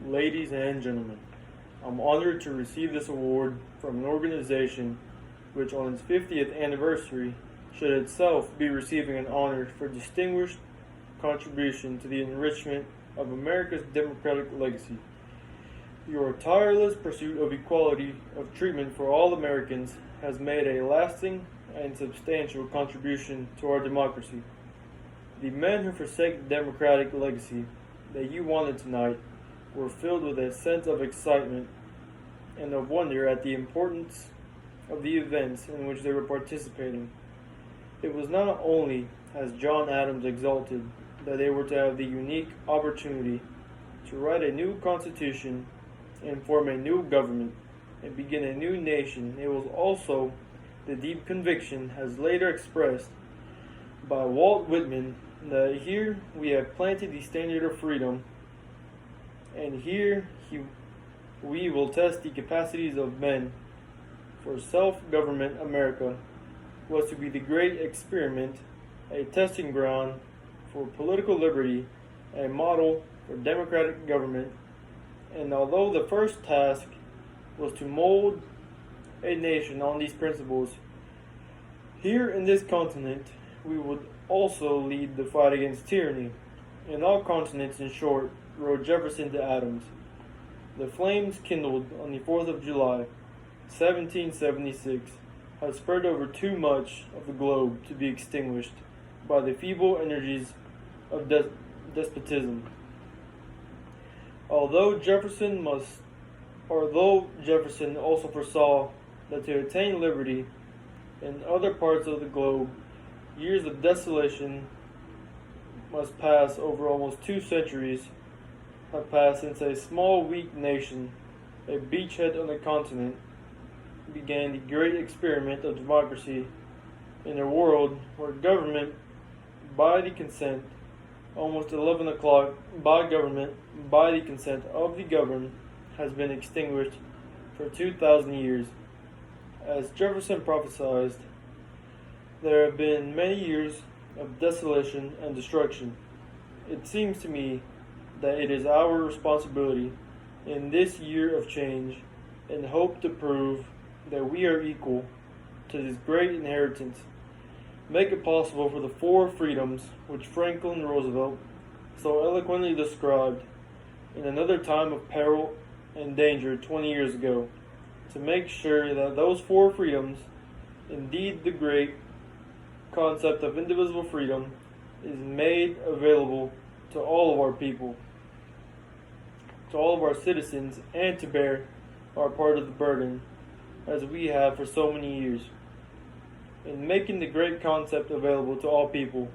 Ladies and gentlemen, I'm honored to receive this award from an organization which, on its 50th anniversary, should itself be receiving an honor for distinguished contribution to the enrichment of America's democratic legacy. Your tireless pursuit of equality of treatment for all Americans has made a lasting and substantial contribution to our democracy. The men who forsake the democratic legacy that you wanted tonight were filled with a sense of excitement and of wonder at the importance of the events in which they were participating. It was not only, as John Adams exalted, that they were to have the unique opportunity to write a new constitution and form a new government and begin a new nation. It was also the deep conviction, as later expressed by Walt Whitman, that here we have planted the standard of freedom, and here we will test the capacities of men. For self-government, America was to be the great experiment, a testing ground for political liberty, a model for democratic government. And although the first task was to mold a nation on these principles, here in this continent we would also lead the fight against tyranny. In all continents, in short, wrote Jefferson to Adams. The flames kindled on the 4th of July, 1776, have spread over too much of the globe to be extinguished by the feeble energies of despotism. Although Jefferson also foresaw that to attain liberty in other parts of the globe, years of desolation must pass. Over almost 2 centuries have passed since a small, weak nation, a beachhead on the continent, began the great experiment of democracy in a world where government, by the consent, almost 11 o'clock, by the consent of the governed, has been extinguished for 2,000 years. As Jefferson prophesied, there have been many years of desolation and destruction. It seems to me that it is our responsibility in this year of change and hope to prove that we are equal to this great inheritance, make it possible for the 4 freedoms which Franklin Roosevelt so eloquently described in another time of peril and danger 20 years ago, to make sure that those 4 freedoms, indeed the great concept of indivisible freedom, is made available to all of our people, to all of our citizens, and to bear our part of the burden, as we have for so many years, in making the great concept available to all people.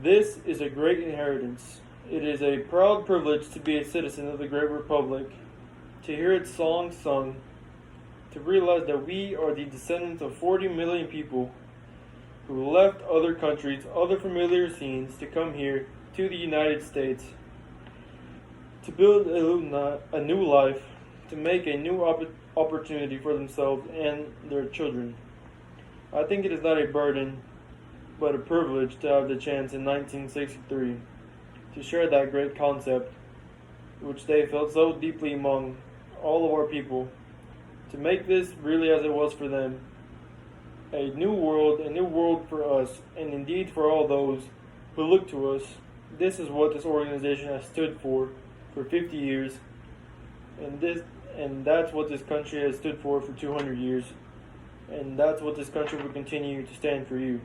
This is a great inheritance. It is a proud privilege to be a citizen of the great republic, to hear its songs sung, to realize that we are the descendants of 40 million people who left other countries, other familiar scenes, to come here to the United States, to build a new life, to make a new opportunity for themselves and their children. I think it is not a burden, but a privilege to have the chance in 1963 to share that great concept, which they felt so deeply among all of our people, to make this really as it was for them, a new world for us, and indeed for all those who look to us. This is what this organization has stood for 50 years, and that's what this country has stood for 200 years, and that's what this country will continue to stand for you.